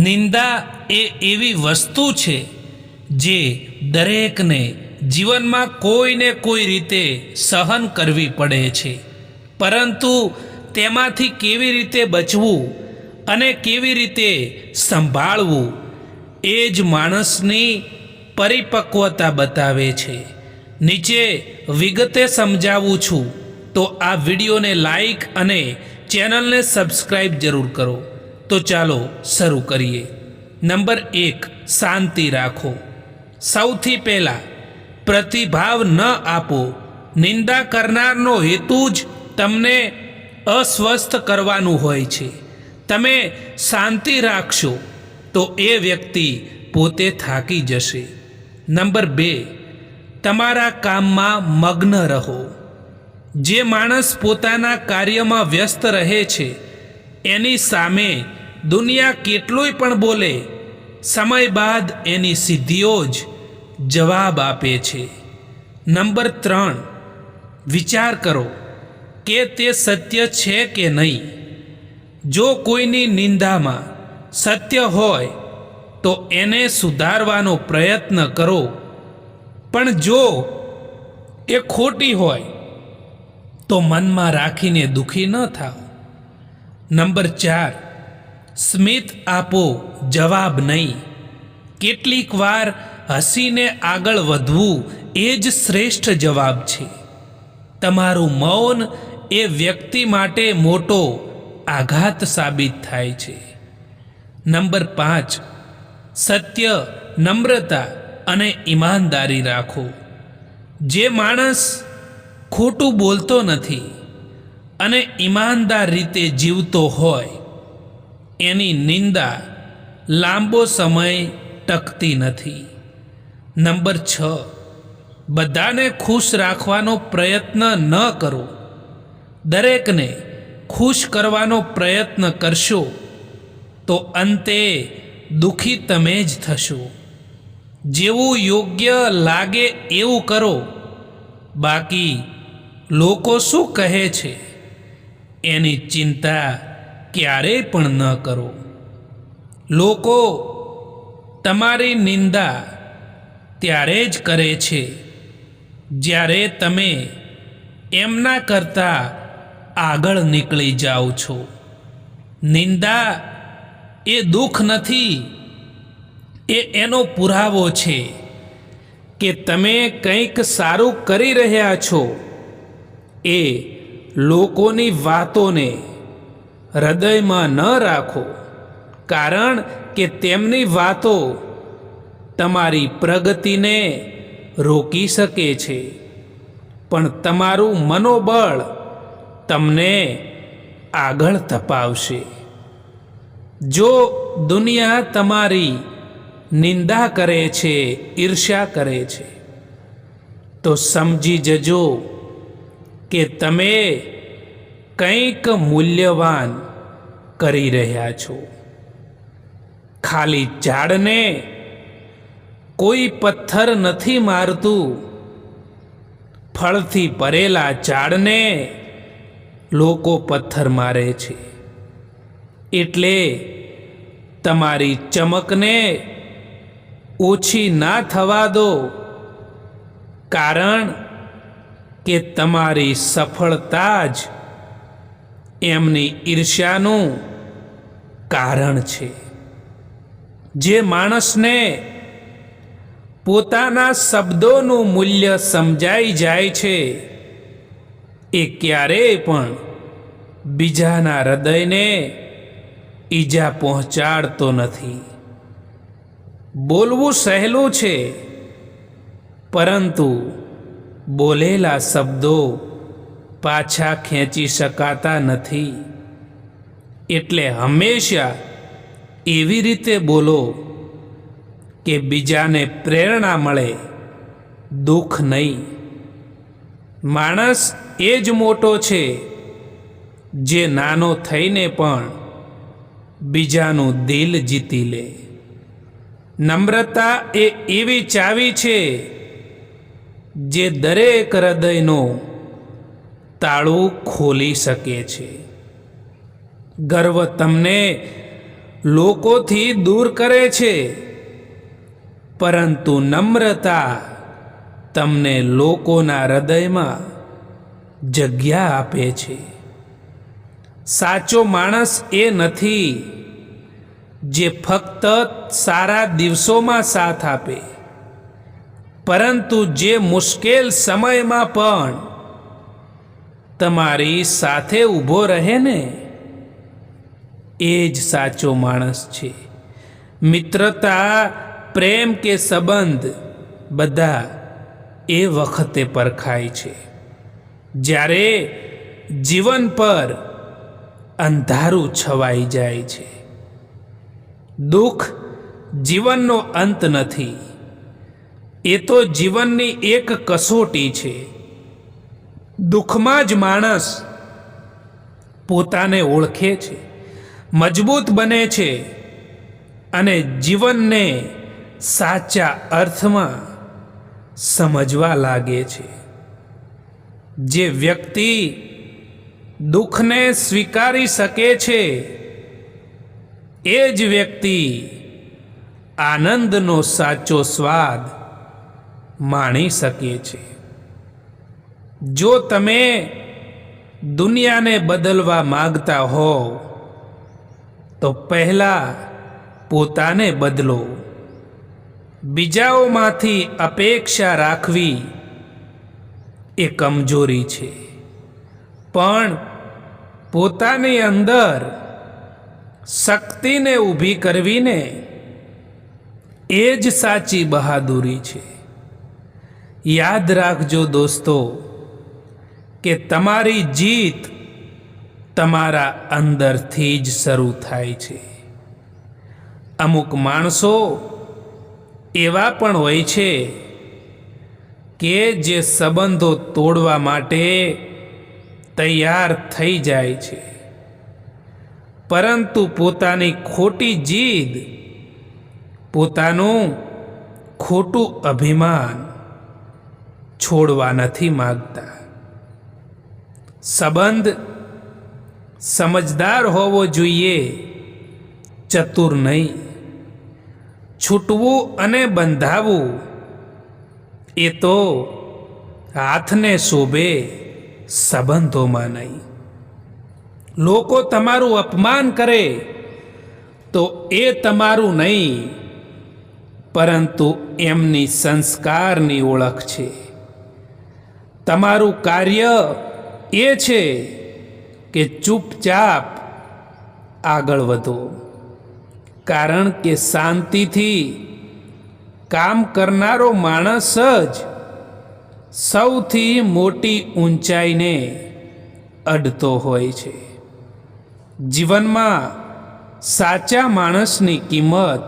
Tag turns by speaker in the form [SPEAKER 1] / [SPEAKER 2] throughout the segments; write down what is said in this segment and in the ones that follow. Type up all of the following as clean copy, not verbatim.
[SPEAKER 1] નિંદા એ એવી વસ્તુ છે જે દરેકને જીવનમાં કોઈને કોઈ રીતે સહન કરવી પડે છે, પરંતુ તેમાંથી કેવી રીતે બચવું અને કેવી રીતે સંભાળવું એ જ માણસની પરિપક્વતા બતાવે છે. નીચે વિગતે સમજાવું છું, તો આ વિડીયોને લાઈક અને ચેનલને સબસ્ક્રાઈબ જરૂર કરો. તો ચાલો શરૂ કરીએ. નંબર 1, શાંતિ રાખો. સૌથી પહેલાં પ્રતિભાવ ન આપો. નિંદા કરનારનો હેતુ જ તમને અસ્વસ્થ કરવાનું હોય છે. તમે શાંતિ રાખશો તો એ વ્યક્તિ પોતે થાકી જશે. નંબર 2, તમારા કામમાં મગ્ન રહો. જે માણસ પોતાના કાર્યમાં વ્યસ્ત રહે છે એની સામે દુનિયા કેટલુંય પણ બોલે, સમય બાદ એની સિદ્ધિઓ જ જવાબ આપે છે. નંબર 3, વિચાર કરો કે તે સત્ય છે કે નહીં. જો કોઈની નિંદામાં સત્ય હોય તો એને સુધારવાનો પ્રયત્ન કરો, પણ જો એ ખોટી હોય તો મનમાં રાખીને દુઃખી ન થાઓ. નંબર 4, સ્મિત આપો, જવાબ નહીં. કેટલીક વાર હસીને આગળ વધવું એ જ શ્રેષ્ઠ જવાબ છે. તમારું મૌન એ વ્યક્તિ માટે મોટો આઘાત સાબિત થાય છે. નંબર 5, સત્ય, નમ્રતા અને ઈમાનદારી રાખો. જે માણસ ખોટું બોલતો નથી અને ઈમાનદાર રીતે જીવતો હોય એની નિંદા લાંબો સમય ટકતી નથી. નંબર 6, બધાને ખુશ રાખવાનો પ્રયત્ન ન કરો. દરેકને ખુશ કરવાનો પ્રયત્ન કરશો તો અંતે દુઃખી તમે જ થશો. જેવું યોગ્ય લાગે એવું કરો, બાકી લોકો શું કહે છે એની ચિંતા ક્યારેય પણ ન કરો. લોકો તમારી નિંદા ત્યારે જ કરે છે જ્યારે તમે એમના કરતાં આગળ નીકળી જાઓ છો. નિંદા એ દુઃખ નથી, એ એનો પુરાવો છે કે તમે કંઈક સારું કરી રહ્યા છો. એ લોકોની વાતોને હૃદયમાં ન રાખો, કારણ કે તેમની વાતો તમારી પ્રગતિને રોકી શકે છે, પણ તમારું મનોબળ તમને આગળ ધપાવશે. જો દુનિયા તમારી નિંદા કરે છે, ઈર્ષ્યા કરે છે, તો સમજી જજો કે તમે કંઈક મૂલ્યવાન કરી રહ્યા છો. ખાલી ઝાડને કોઈ પથ્થર નથી મારતું, ફળથી ભરેલા ઝાડને લોકો પથ્થર મારે છે. એટલે તમારી ચમકને ઓછી ના થવા દો, કારણ કે તમારી સફળતા જ એમની ઈર્ષ્યાનું કારણ છે. જે માણસને પોતાના શબ્દોનું મૂલ્ય સમજાઈ જાય છે એ ક્યારેય પણ બીજાના હૃદયને ઈજા પહોંચાડતો નથી. બોલવું સહેલું છે, પરંતુ બોલેલા શબ્દો પાછા ખેંચી શકાતા નથી. એટલે હંમેશા એવી રીતે બોલો કે બીજાને પ્રેરણા મળે, દુઃખ નહીં. માણસ એ જ મોટો છે જે નાનો થઈને પણ બીજાનું દિલ જીતી લે. નમ્રતા એ એવી ચાવી છે જે દરેક હૃદયનો તાળું ખોલી શકે છે. ગર્વ તમને લોકોથી દૂર કરે છે, પરંતુ નમ્રતા તમને લોકોના હૃદયમાં જગ્યા આપે છે. સાચો માણસ એ નથી જે ફક્ત સારા દિવસોમાં સાથ આપે, પરંતુ જે મુશ્કેલ સમયમાં પણ તમારી સાથે ઊભો રહે ને, એ જ સાચો માણસ છે. મિત્રતા, પ્રેમ કે સંબંધ બધા એ વખતે પરખાય છે જ્યારે જીવન પર અંધારું છવાઈ જાય છે. દુઃખ જીવનનો અંત નથી, એ તો જીવનની એક કસોટી છે. દુઃખમાં જ માણસ પોતાને ઓળખે છે, મજબૂત બને છે અને જીવનને સાચા અર્થમાં સમજવા લાગે છે. જે વ્યક્તિ દુઃખને સ્વીકારી શકે છે, એ જ વ્યક્તિ આનંદનો સાચો સ્વાદ માણી શકે છે. જો તમે દુનિયાને બદલવા માંગતા હો તો પહેલા પોતાને બદલો. બીજાઓમાંથી અપેક્ષા રાખવી એ કમજોરી છે, પણ પોતાની અંદર શક્તિને ઊભી કરવીને એ જ સાચી બહાદુરી છે. યાદ રાખજો દોસ્તો કે તમારી જીત તમારા અંદરથી જ શરૂ થાય છે. અમુક માણસો એવા પણ હોય છે કે જે સંબંધો તોડવા માટે તૈયાર થઈ જાય છે, પરંતુ પોતાની ખોટી જીદ, પોતાનું ખોટું અભિમાન છોડવા નથી માગતા. સંબંધ સમજદાર હોવો જોઈએ, ચતુર નહીં. છૂટવું અને બંધાવવું એ તો હાથને શોભે, સંબંધોમાં નહીં. લોકો તમારું અપમાન કરે તો એ તમારું નહીં, પરંતુ એમની સંસ્કારની ઓળખ છે. તમારું કાર્ય એ છે કે ચૂપચાપ આગળ વધો, કારણ કે શાંતિથી કામ કરનારો માણસ જ સૌથી મોટી ઊંચાઈને અડતો હોય છે. જીવનમાં સાચા માણસની કિંમત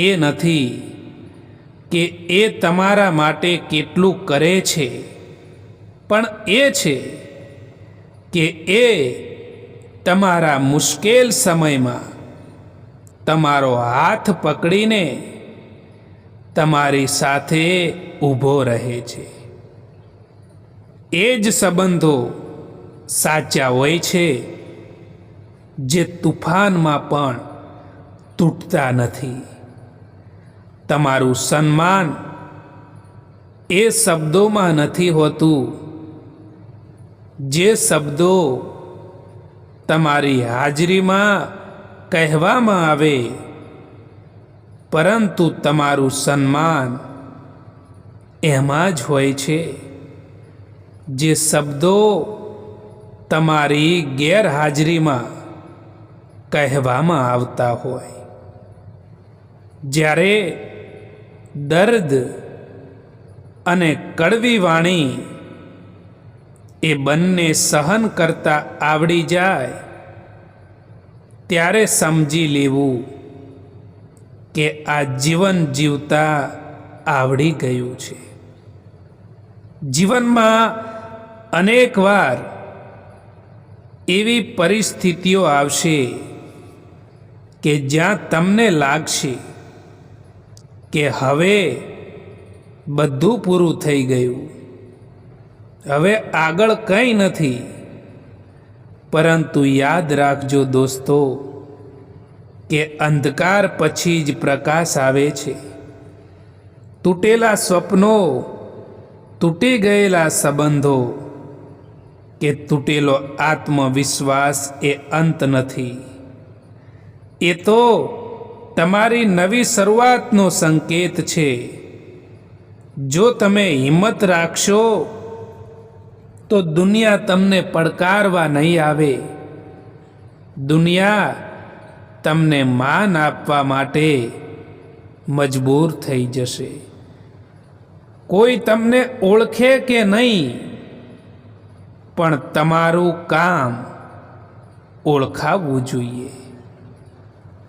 [SPEAKER 1] એ નથી કે એ તમારા માટે કેટલું કરે છે, પણ એ છે કે એ તમારા મુશ્કેલ સમયમાં તમારો હાથ પકડીને તમારી સાથે ઊભો રહે છે. એ જ સંબંધો સાચા હોય છે જે તુફાનમાં પણ તૂટતા નથી. તમારું સન્માન એ શબ્દોમાં નથી હોતું, જે શબ્દો તમારી હાજરીમાં કહેવામાં આવે, પરંતુ તમારું સન્માન એમાં જ હોય છે જે શબ્દો તમારી ગેરહાજરીમાં કહેવામાં આવતા હોય. જ્યારે દર્દ અને કડવી વાણી એ બંને સહન કરતા આવડી જાય, ત્યારે સમજી લેવું કે આ જીવન જીવતા આવડી ગયું છે. જીવનમાં અનેક વાર એવી પરિસ્થિતિઓ આવશે કે જ્યાં તમને લાગશે કે હવે બધું પૂરું થઈ ગયું, હવે આગળ કંઈ નથી. પરંતુ યાદ રાખજો દોસ્તો કે અંધકાર પછી જ પ્રકાશ આવે છે. તૂટેલા સ્વપ્નો, તૂટી ગયેલા સંબંધો કે તૂટેલો આત્મવિશ્વાસ એ અંત નથી. એ તો તમારી નવી શરૂઆતનો સંકેત છે. જો તમે હિંમત રાખશો તો દુનિયા તમને પડકારવા નહીં આવે. દુનિયા તમને માન આપવા માટે મજબૂર થઈ જશે. કોઈ તમને ઓળખે કે નહીં, પણ તમારું કામ ઓળખાવવું જોઈએ.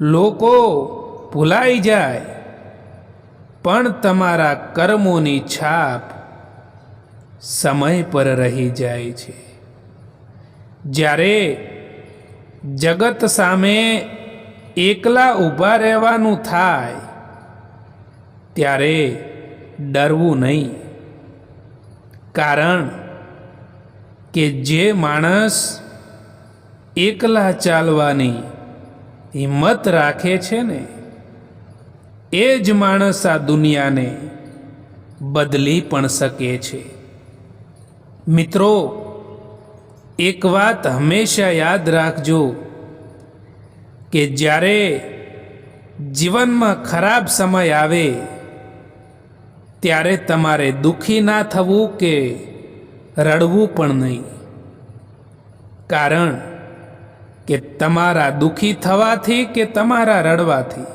[SPEAKER 1] લોકો ભૂલાઈ જાય, પણ તમારા કર્મોની છાપ સમય પર રહી જાય છે. જ્યારે જગત સામે એકલા ઊભા રહેવાનું થાય ત્યારે ડરવું નહીં. કારણ કે જે માણસ એકલા ચાલવાની હિંમત રાખે છે ને, એ જ માણસ આ દુનિયાને બદલી પણ શકે છે. મિત્રો, એક વાત હંમેશા યાદ રાખજો કે જ્યારે જીવનમાં ખરાબ સમય આવે ત્યારે તમારે દુઃખી ના થવું કે રડવું પણ નહીં. કારણ કે તમારા દુઃખી થવાથી કે તમારા રડવાથી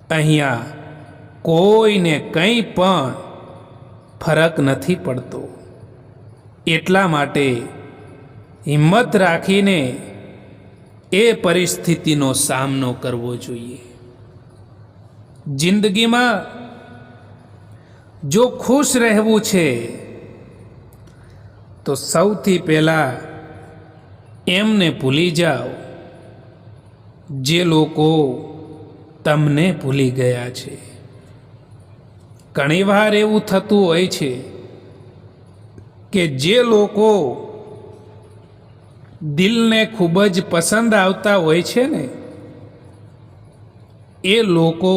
[SPEAKER 1] અહીંયા કોઈને કંઈ પણ ફરક નથી પડતો. એટલા માટે હિંમત રાખીને એ પરિસ્થિતિનો સામનો કરવો જોઈએ. જિંદગીમાં જો ખુશ રહેવું છે તો સૌથી પહેલાં એમને ભૂલી જાઓ જે લોકો તમને ભૂલી ગયા છે. ઘણીવાર એવું થતું હોય છે કે જે લોકો દિલને ખૂબ જ પસંદ આવતા હોય છે ને, એ લોકો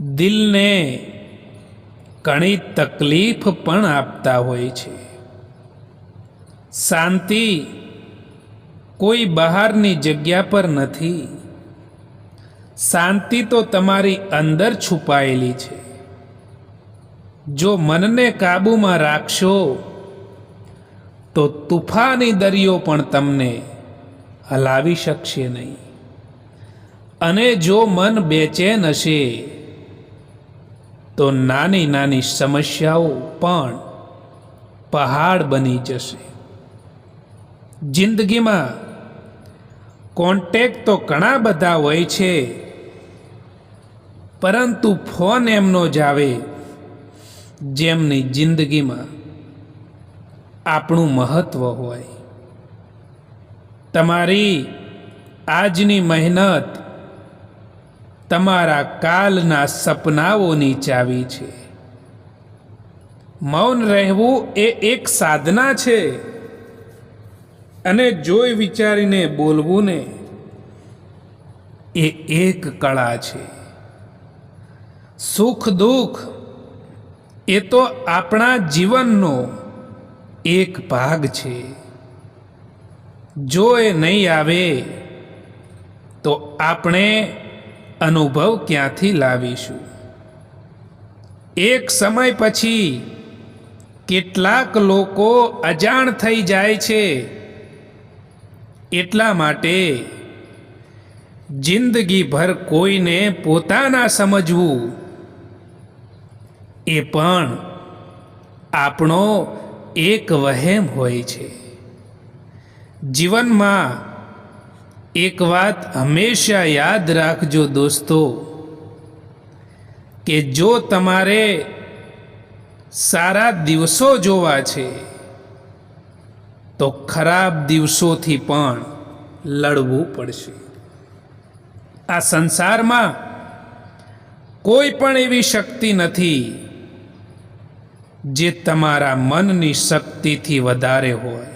[SPEAKER 1] દિલને ઘણી તકલીફ પણ આપતા હોય છે. શાંતિ કોઈ બહારની જગ્યા પર નથી. શાંતિ તો તમારી અંદર છુપાયેલી છે. જો મનને કાબૂમાં રાખશો તો તુફાની દરિયો પણ તમને હલાવી શકશે નહીં. અને જો મન બેચેન હશે તો નાની નાની સમસ્યાઓ પણ પહાડ બની જશે. જિંદગીમાં કોન્ટેક્ટ તો ઘણા બધા હોય છે, પરંતુ ફોન એમનો જ આવે જેમની જિંદગીમાં આપણું મહત્વ હોય. તમારી આજની મહેનત તમારા કાલના સપનાઓની ચાવી છે. મૌન રહેવું એ એક સાધના છે, અને જોઈ વિચારીને બોલવું ને એ એક કળા છે. સુખ દુઃખ એ તો આપણા જીવનનો એક ભાગ છે. જો એ નહીં આવે તો આપણે અનુભવ ક્યાંથી લાવીશું? એક સમય પછી કેટલાક લોકો અજાણ થઈ જાય છે. એટલા માટે જિંદગીભર કોઈને પોતાના સમજવું એ પણ આપણો એક વહેમ હોય છે. જીવનમાં એક વાત હંમેશા યાદ રાખજો દોસ્તો, કે જો તમારે સારા દિવસો જોવા છે તો ખરાબ દિવસોથી પણ લડવું પડશે. આ સંસારમાં કોઈ પણ એવી શક્તિ નથી જે તમારા મનની શક્તિથી વધારે હોય.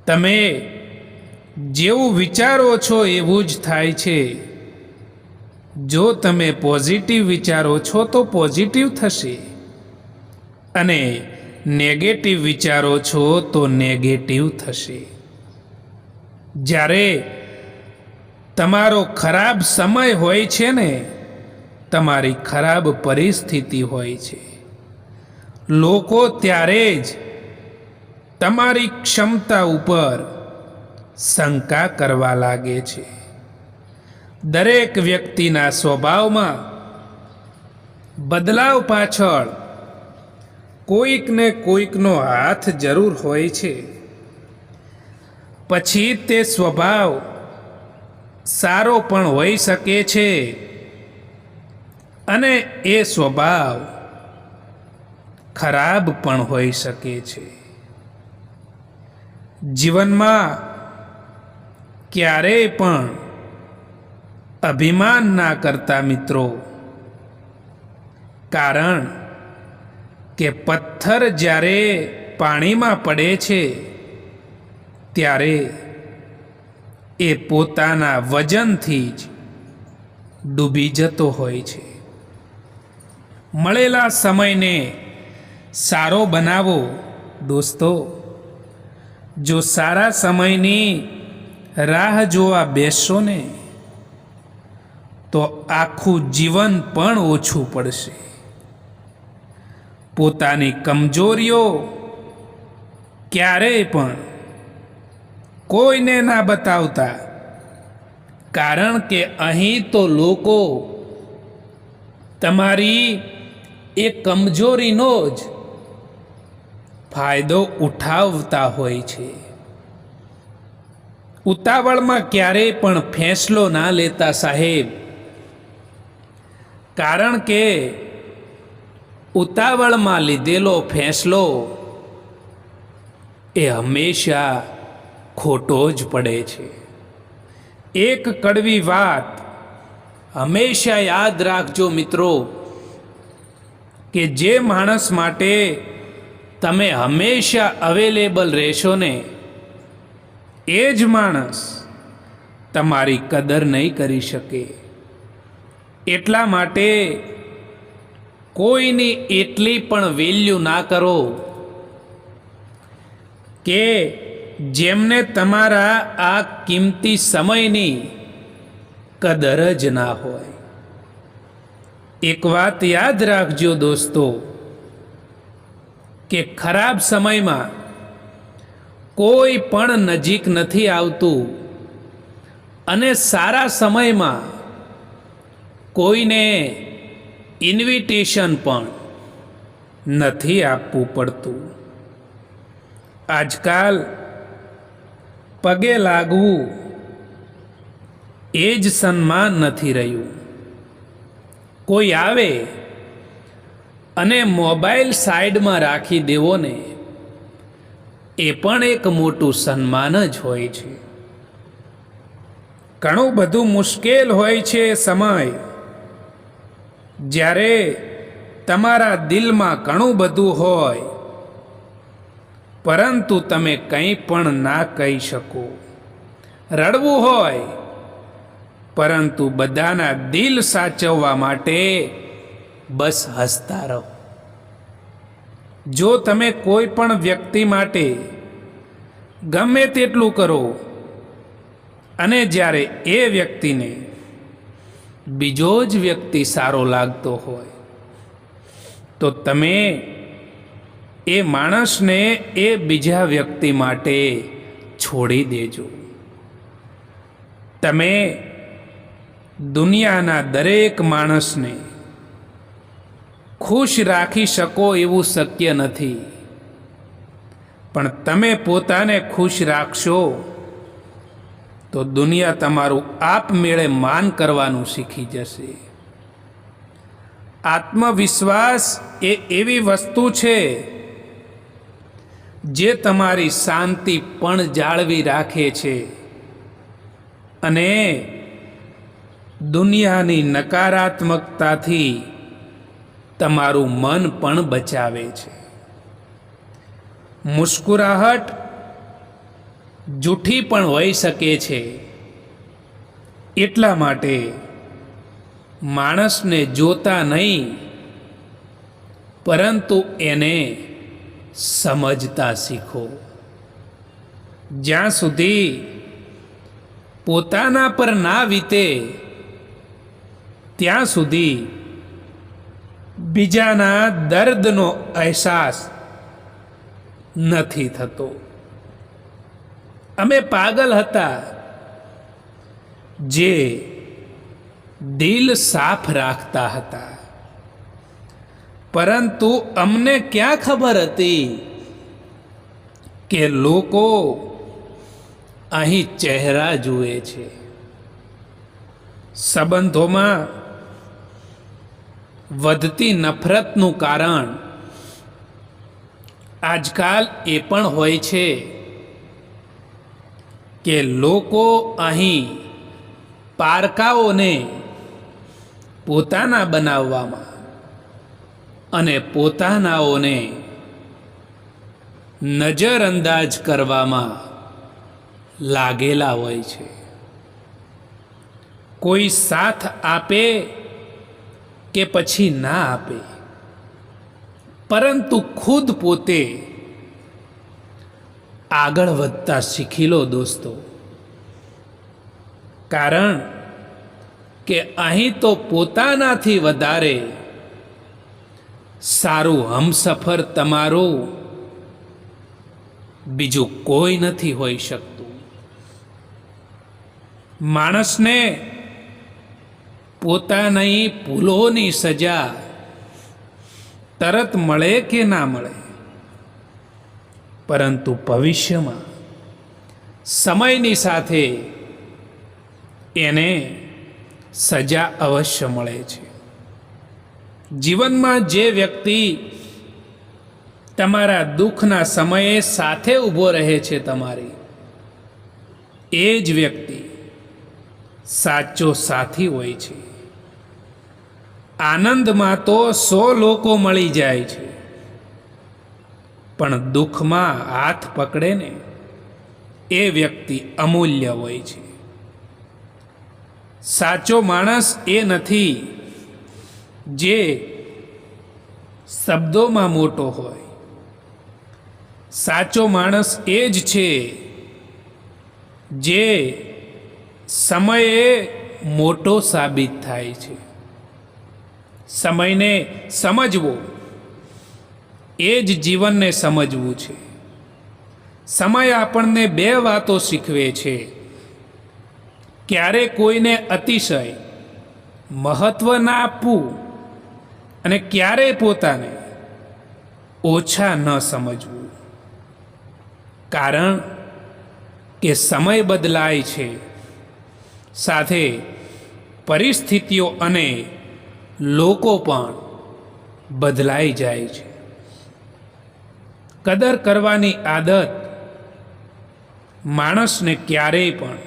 [SPEAKER 1] તમે જેવું વિચારો છો એવું જ થાય છે. જો તમે પોઝિટિવ વિચારો છો તો પોઝિટિવ થશે, અને નેગેટિવ વિચારો છો તો નેગેટિવ થશે. જ્યારે તમારો ખરાબ સમય હોય છે ને, તમારી ખરાબ પરિસ્થિતિ હોય છે, લોકો ત્યારે જ તમારી ક્ષમતા ઉપર શંકા કરવા લાગે છે. દરેક વ્યક્તિના સ્વભાવમાં બદલાવ પાછળ કોઈકને કોઈકનો હાથ જરૂર હોય છે. પછી તે સ્વભાવ સારો પણ હોઈ શકે છે, અને એ સ્વભાવ ખરાબ પણ હોઈ શકે છે. જીવનમાં ક્યારેય પણ અભિમાન ના કરતા મિત્રો, કારણ કે પથ્થર જ્યારે પાણીમાં પડે છે ત્યારે એ પોતાના વજનથી જ ડૂબી જતો હોય છે. મળેલા સમયને સારો બનાવો દોસ્તો. જો સારા સમયની રાહ જોવા બેસશો ને, તો આખું જીવન પણ ઓછું પડશે. પોતાની કમજોરીઓ ક્યારેય પણ કોઈને ના બતાવતા, કારણ કે અહીં તો લોકો તમારી એ કમજોરીનો જ ફાયદો ઉઠાવતા હોય છે. ઉતાવળમાં ક્યારેય પણ ફેંસલો ના લેતા સાહેબ, કારણ કે ઉતાવળમાં લીધેલો ફેંસલો એ હંમેશા ખોટો જ પડે છે. એક કડવી વાત હંમેશા યાદ રાખજો મિત્રો, કે જે માણસ માટે તમે હંમેશા અવેલેબલ રહેશો ને, એ જ માણસ તમારી કદર નહીં કરી શકે. એટલા માટે કોઈની એટલી પણ વેલ્યુ ના કરો કે જેમને તમારા આ કિંમતી સમયની કદર જ ના હોય. એક વાત યાદ રાખજો દોસ્તો, કે ખરાબ સમયમાં કોઈ પણ નજીક નથી આવતું, અને સારા સમયમાં કોઈને ઇન્વિટેશન પણ નથી આપવું પડતું. આજકાલ પગે લાગવું એ જ સન્માન નથી રહ્યું. કોઈ આવે અને મોબાઈલ સાઈડમાં રાખી દેવો ને, એ પણ એક મોટું સન્માન જ હોય છે. ઘણું બધું મુશ્કેલ હોય છે સમય, જ્યારે તમારા દિલમાં ઘણું બધું હોય, પરંતુ તમે કંઈ પણ ના કહી શકો. રડવું હોય, પરંતુ બધાના દિલ સાચવવા માટે બસ હસતા રહો. જો તમે કોઈ પણ વ્યક્તિ માટે ગમે તેટલું કરો, અને જ્યારે એ વ્યક્તિને બીજો જ વ્યક્તિ સારો લાગતો હોય, તો તમે એ માણસને એ બીજા વ્યક્તિ માટે છોડી દેજો. તમે દુનિયાના દરેક માણસને ખુશ રાખી શકો એવું શક્ય નથી, પણ તમે પોતાને ખુશ રાખશો તો દુનિયા તમારું આપમેળે માન કરવાનું શીખી જશે. આત્મવિશ્વાસ એ એવી વસ્તુ છે જે તમારી શાંતિ પણ જાળવી રાખે છે, અને દુનિયાની નકારાત્મકતાથી તમારું મન પણ બચાવે છે. મુસ્કુરાહટ જૂઠી પણ હોઈ શકે છે. એટલા માટે માણસને જોતા નહીં, પરંતુ એને સમજતા શીખો. જ્યાં સુધી પોતાના પર ના વીતે ત્યાં સુધી બીજાના દર્દનો અહેસાસ નથી થતો. અમે પાગલ હતા જે દિલ સાફ રાખતા હતા, પરંતુ અમને ક્યાં ખબર હતી કે લોકો અહીં ચહેરા જુએ છે. સંબંધોમાં વધતી નફરતનું કારણ આજકાલ એ પણ હોય છે કે લોકો અહીં પારકાઓને પોતાના બનાવવામાં અને પોતાનાઓને નજરઅંદાજ કરવામાં લાગેલા હોય છે. કોઈ સાથ આપે કે પછી ના આપે, પરંતુ ખુદ પોતે આગળ વધતા શીખી લો દોસ્તો. કારણ કે અહીં તો પોતાનાથી વધારે સારું હમસફર તમારું બીજું કોઈ નથી હોઈ શકતું. માણસને પોતાની ભૂલોની સજા તરત મળે કે ના મળે, પરંતુ ભવિષ્યમાં સમયની સાથે એને સજા અવશ્ય મળે છે. જીવનમાં જે વ્યક્તિ તમારા દુઃખના સમયે સાથે ઊભો રહે છે તમારી, એ જ વ્યક્તિ સાચો સાથી હોય છે. આનંદમાં તો 100 લોકો મળી જાય છે, પણ દુઃખમાં હાથ પકડે ને એ વ્યક્તિ અમૂલ્ય હોય છે. સાચો માણસ એ નથી જે શબ્દોમાં મોટો હોય. સાચો માણસ એ જ છે જે સમયે મોટો સાબિત થાય છે. સમયને સમજવો એ જ જીવનને સમજવું છે. સમય આપણને 2 વાતો શીખવે છે. ક્યારે કોઈને અતિશય મહત્વ ના આપવું અને ક્યારે પોતાને ઓછા ન સમજવું. કારણ કે સમય બદલાય છે, સાથે પરિસ્થિતિઓ અને લોકો પણ બદલાઈ જાય છે. કદર કરવાની આદત માણસને ક્યારેય પણ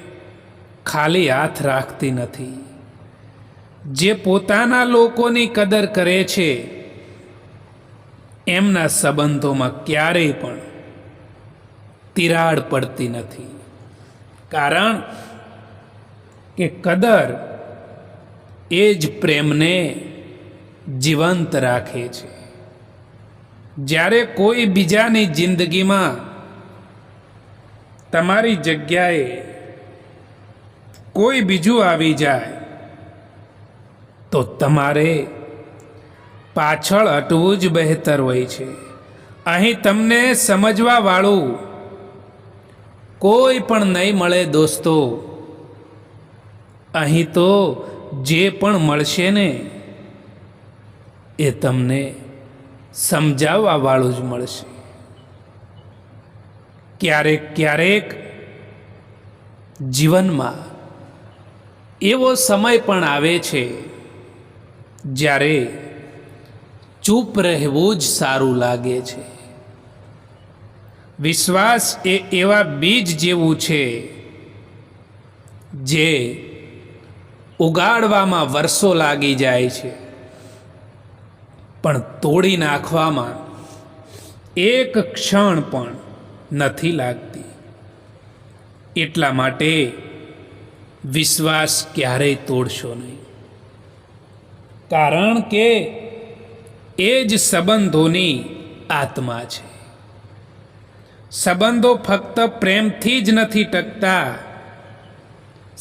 [SPEAKER 1] ખાલી હાથ રાખતી નથી. જે પોતાના લોકોની કદર કરે છે એમના સંબંધોમાં ક્યારેય પણ તિરાડ પડતી નથી. કારણ કે કદર એ જ પ્રેમને જીવંત રાખે છે. જ્યારે કોઈ બીજાની જિંદગીમાં તમારી જગ્યાએ કોઈ બીજું આવી જાય તો તમારે પાછળ હટવું જ બહેતર હોય છે. અહીં તમને સમજવા વાળું કોઈ પણ નહીં મળે દોસ્તો. અહીં તો જે પણ મળશે ને એ તમને સમજાવવા વાળું જ મળશે. ક્યારેક ક્યારેક જીવનમાં એવો સમય પણ આવે છે જ્યારે ચૂપ રહેવું જ સારું લાગે છે. વિશ્વાસ એ એવા બીજ જેવું છે જે ઉગાડવામાં વર્ષો લાગી જાય છે, પણ તોડી નાખવામાં એક ક્ષણ પણ નથી લાગતી. એટલા માટે વિશ્વાસ ક્યારેય તોડશો નહીં, કારણ કે એ જ સંબંધોની આત્મા છે. સંબંધો ફક્ત પ્રેમથી જ નથી ટકતા,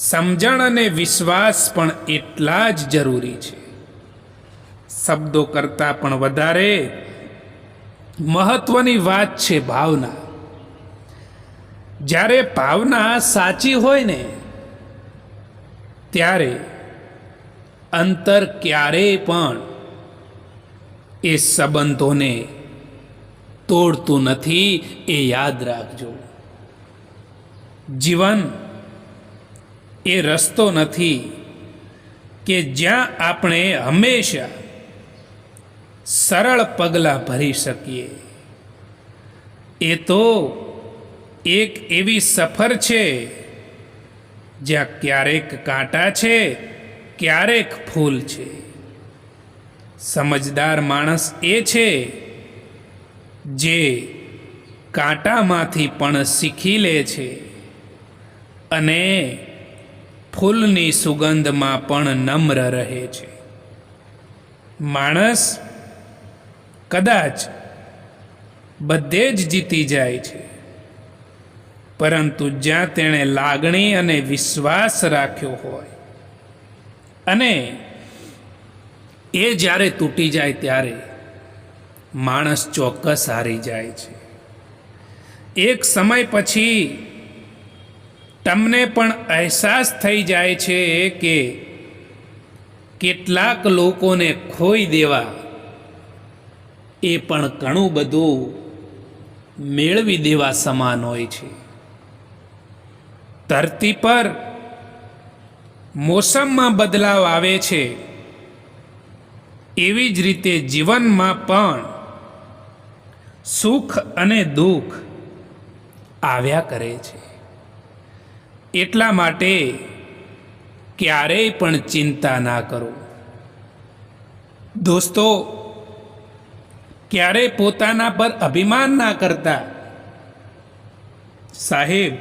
[SPEAKER 1] સમજણ અને વિશ્વાસ પણ એટલા જ જરૂરી છે. શબ્દો કરતાં પણ વધારે મહત્વની વાત છે ભાવના. જ્યારે ભાવના સાચી હોય ને ત્યારે અંતર ક્યારેય પણ એ સંબંધોને તોડતું નથી, એ યાદ રાખજો. જીવન એ રસ્તો નથી કે જ્યાં આપણે હંમેશા સરળ પગલાં ભરી શકીએ. એ તો એક એવી સફર છે જ્યાં ક્યારેક કાંટા છે, ક્યારેક ફૂલ છે. સમજદાર માણસ એ છે જે કાંટામાંથી પણ શીખી લે છે અને ફૂલની સુગંધમાં પણ નમ્ર રહે છે. માણસ કદાચ બધે જ જીતી જાય છે, પરંતુ જ્યાં તેણે લાગણી અને વિશ્વાસ રાખ્યો હોય અને એ જ્યારે તૂટી જાય ત્યારે માણસ ચોક્કસ હારી જાય છે. એક સમય પછી તમને પણ અહેસાસ થઈ જાય છે કે કેટલાક લોકોને ખોઈ દેવા એ પણ ઘણું બધું મેળવી દેવા સમાન હોય છે. ધરતી પર મોસમમાં બદલાવ આવે છે, એવી જ રીતે જીવનમાં પણ સુખ અને દુઃખ આવ્યા કરે છે. એટલા માટે ક્યારેય પણ ચિંતા ના કરો. દોસ્તો, ક્યારેય પોતાના પર અભિમાન ના કરતા સાહેબ,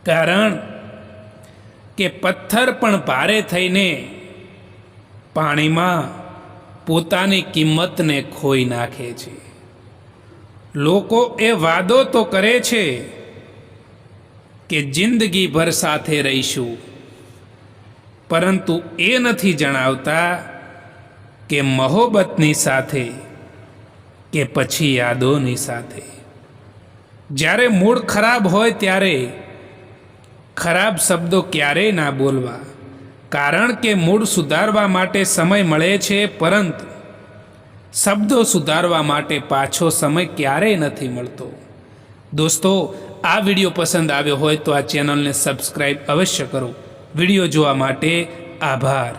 [SPEAKER 1] કારણ કે પથ્થર પણ ભારે થઈને પાણીમાં પોતાની કિંમતને ખોઈ નાખે છે. લોકો એ વાદો તો કરે છે કે જિંદગીભર સાથે રહીશું, પરંતુ એ નથી જણાવતા કે મોહબ્બતની સાથે કે પછી યાદોની સાથે. જ્યારે મૂડ ખરાબ હોય ત્યારે ખરાબ શબ્દો ક્યારેય ના બોલવા, કારણ કે મૂડ સુધારવા માટે સમય મળે છે, પરંતુ શબ્દો સુધારવા માટે પાછો સમય ક્યારેય નથી મળતો. દોસ્તો, આ વિડીયો પસંદ આવ્યો હોય તો આ ચેનલને સબસ્ક્રાઈબ અવશ્ય કરો. વિડીયો જોવા માટે આભાર.